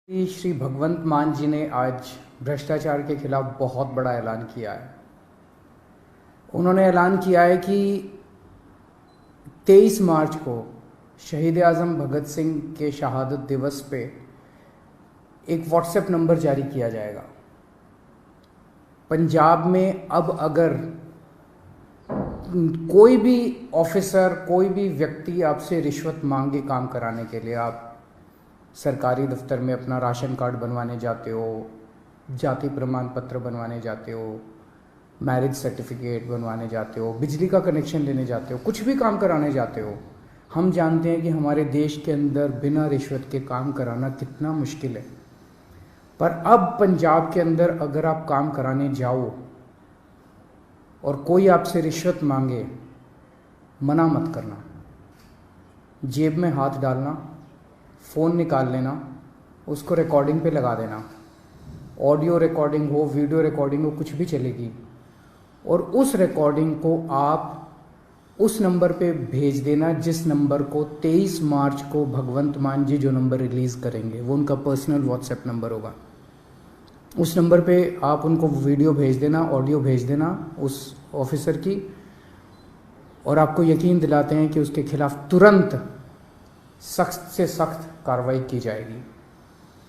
श्री भगवंत मान जी ने आज भ्रष्टाचार के खिलाफ बहुत बड़ा ऐलान किया है। उन्होंने ऐलान किया है कि 23 मार्च को शहीद आज़म भगत सिंह के शहादत दिवस पे एक व्हाट्सएप नंबर जारी किया जाएगा। पंजाब में अब अगर कोई भी ऑफिसर, कोई भी व्यक्ति आपसे रिश्वत मांगे काम कराने के लिए, आप सरकारी दफ्तर में अपना राशन कार्ड बनवाने जाते हो, जाति प्रमाण पत्र बनवाने जाते हो, मैरिज सर्टिफिकेट बनवाने जाते हो, बिजली का कनेक्शन लेने जाते हो, कुछ भी काम कराने जाते हो, हम जानते हैं कि हमारे देश के अंदर बिना रिश्वत के काम कराना कितना मुश्किल है। पर अब पंजाब के अंदर अगर आप काम कराने जाओ और कोई आपसे रिश्वत मांगे, मना मत करना, जेब में हाथ डालना, फ़ोन निकाल लेना, उसको रिकॉर्डिंग पे लगा देना। ऑडियो रिकॉर्डिंग हो, वीडियो रिकॉर्डिंग हो, कुछ भी चलेगी। और उस रिकॉर्डिंग को आप उस नंबर पे भेज देना जिस नंबर को 23 मार्च को भगवंत मान जी जो नंबर रिलीज़ करेंगे, वो उनका पर्सनल व्हाट्सएप नंबर होगा। उस नंबर पे आप उनको वीडियो भेज देना, ऑडियो भेज देना उस ऑफिसर की, और आपको यकीन दिलाते हैं कि उसके खिलाफ तुरंत सख्त से सख्त कार्रवाई की जाएगी।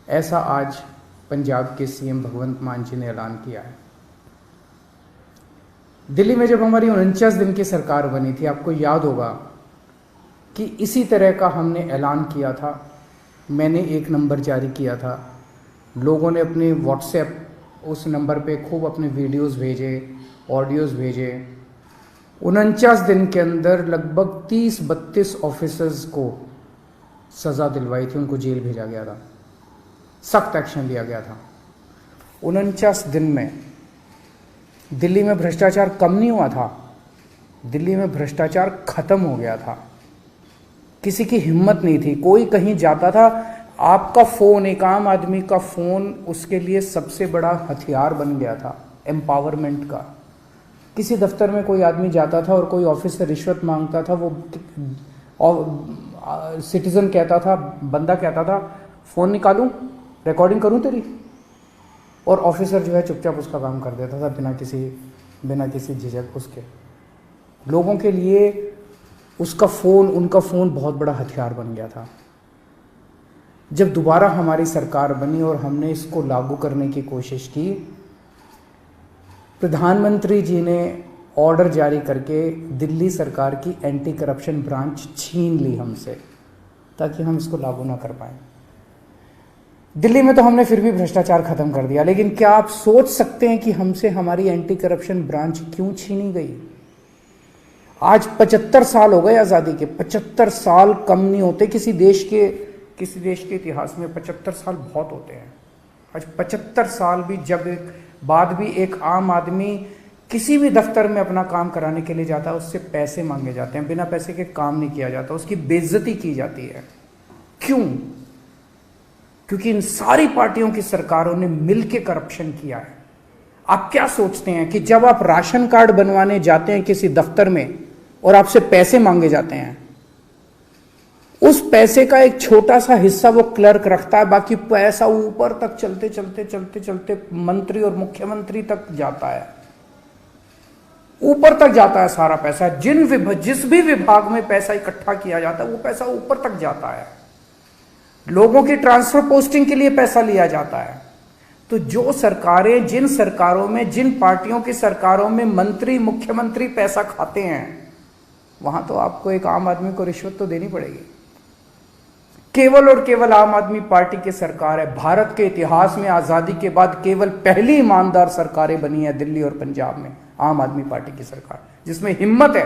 ऐसा आज पंजाब के सीएम भगवंत मान जी ने ऐलान किया है। दिल्ली में जब हमारी 49 दिन की सरकार बनी थी, आपको याद होगा कि इसी तरह का हमने ऐलान किया था। मैंने एक नंबर जारी किया था, लोगों ने अपने व्हाट्सएप उस नंबर पे खूब अपने वीडियोस भेजे, ऑडियोज़ भेजे। 49 दिन के अंदर लगभग 30-32 ऑफिसर्स को सज़ा दिलवाई थी, उनको जेल भेजा गया था, सख्त एक्शन लिया गया था। 49 दिन में दिल्ली में भ्रष्टाचार कम नहीं हुआ था, दिल्ली में भ्रष्टाचार खत्म हो गया था। किसी की हिम्मत नहीं थी, कोई कहीं जाता था, आपका फ़ोन, एक आम आदमी का फ़ोन उसके लिए सबसे बड़ा हथियार बन गया था एम्पावरमेंट का। किसी दफ्तर में कोई आदमी जाता था और कोई ऑफिसर रिश्वत मांगता था, वो सिटीजन कहता था, बंदा कहता था, फ़ोन निकालूं, रिकॉर्डिंग करूं तेरी, और ऑफिसर जो है चुपचाप उसका काम कर देता था बिना किसी झिझक उसके। लोगों के लिए उसका फ़ोन, उनका फ़ोन बहुत बड़ा हथियार बन गया था। जब दोबारा हमारी सरकार बनी और हमने इसको लागू करने की कोशिश की, प्रधानमंत्री जी ने ऑर्डर जारी करके दिल्ली सरकार की एंटी करप्शन ब्रांच छीन ली हमसे, ताकि हम इसको लागू ना कर पाए। दिल्ली में तो हमने फिर भी भ्रष्टाचार खत्म कर दिया, लेकिन क्या आप सोच सकते हैं कि हमसे हमारी एंटी करप्शन ब्रांच क्यों छीनी गई? आज 75 साल हो गए आज़ादी के। 75 साल कम नहीं होते किसी देश के इतिहास में। 75 साल बहुत होते हैं। आज 75 साल भी बाद भी एक आम आदमी किसी भी दफ्तर में अपना काम कराने के लिए जाता है, उससे पैसे मांगे जाते हैं, बिना पैसे के काम नहीं किया जाता, उसकी बेइज्जती की जाती है। क्यों? क्योंकि इन सारी पार्टियों की सरकारों ने मिलकर करप्शन किया है। आप क्या सोचते हैं कि जब आप राशन कार्ड बनवाने जाते हैं किसी दफ्तर में और आपसे पैसे मांगे जाते हैं, उस पैसे का एक छोटा सा हिस्सा वो क्लर्क रखता है, बाकी पैसा ऊपर तक चलते मंत्री और मुख्यमंत्री तक जाता है, ऊपर तक जाता है सारा पैसा। जिस भी विभाग में पैसा इकट्ठा किया जाता है, वो पैसा ऊपर तक जाता है। लोगों की ट्रांसफर पोस्टिंग के लिए पैसा लिया जाता है। तो जो सरकारें, जिन सरकारों में, जिन पार्टियों की सरकारों में मंत्री, मुख्यमंत्री पैसा खाते हैं, वहां तो आपको एक आम आदमी को रिश्वत तो देनी पड़ेगी। केवल और केवल आम आदमी पार्टी की सरकार है। भारत के इतिहास में आजादी के बाद केवल पहली ईमानदार सरकारें बनी है दिल्ली और पंजाब में, आम आदमी पार्टी की सरकार, जिसमें हिम्मत है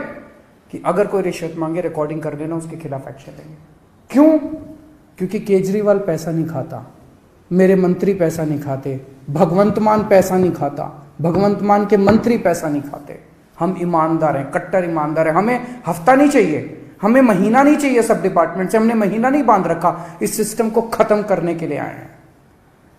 कि अगर कोई रिश्वत मांगे, रिकॉर्डिंग कर देना, उसके खिलाफ एक्शन लेंगे। क्यों? क्योंकि केजरीवाल पैसा नहीं खाता, मेरे मंत्री पैसा नहीं खाते, भगवंत मान पैसा नहीं खाता, भगवंत मान के मंत्री पैसा नहीं खाते। हम ईमानदार हैं, कट्टर ईमानदार हैं। हमें हफ्ता नहीं चाहिए, हमें महीना नहीं चाहिए। सब डिपार्टमेंट से हमने महीना नहीं बांध रखा, इस सिस्टम को खत्म करने के लिए आए हैं।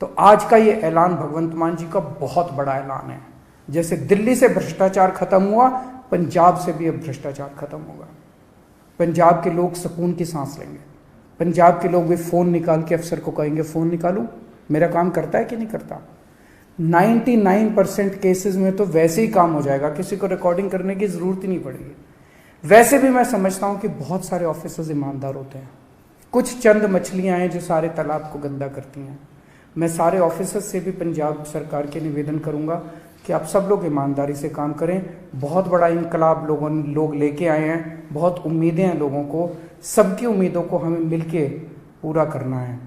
तो आज का ये ऐलान भगवंत मान जी का बहुत बड़ा ऐलान है। जैसे दिल्ली से भ्रष्टाचार खत्म हुआ, पंजाब से भी अब भ्रष्टाचार खत्म होगा। पंजाब के लोग सुकून की सांस लेंगे। पंजाब के लोग भी फ़ोन निकाल के अफसर को कहेंगे, फ़ोन निकालूं, मेरा काम करता है कि नहीं करता? 99% केसेस में तो वैसे ही काम हो जाएगा, किसी को रिकॉर्डिंग करने की ज़रूरत ही नहीं पड़ेगी। वैसे भी मैं समझता हूँ कि बहुत सारे ऑफिसर्स ईमानदार होते हैं, कुछ चंद मछलियाँ हैं जो सारे तालाब को गंदा करती हैं। मैं सारे ऑफिसर्स से भी पंजाब सरकार के निवेदन करूँगा कि आप सब लोग ईमानदारी से काम करें। बहुत बड़ा इनकलाब लोग लेके आए हैं, बहुत उम्मीदें हैं लोगों को, सबकी उम्मीदों को हमें मिलके पूरा करना है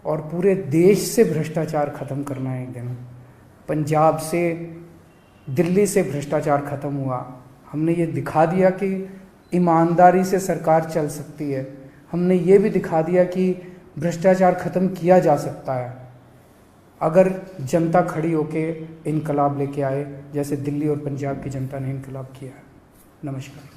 और पूरे देश से भ्रष्टाचार खत्म करना है। एक दिन पंजाब से, दिल्ली से भ्रष्टाचार खत्म हुआ, हमने ये दिखा दिया कि ईमानदारी से सरकार चल सकती है, हमने ये भी दिखा दिया कि भ्रष्टाचार खत्म किया जा सकता है अगर जनता खड़ी होके इनकलाब लेके आए, जैसे दिल्ली और पंजाब की जनता ने इनकलाब किया है। नमस्कार।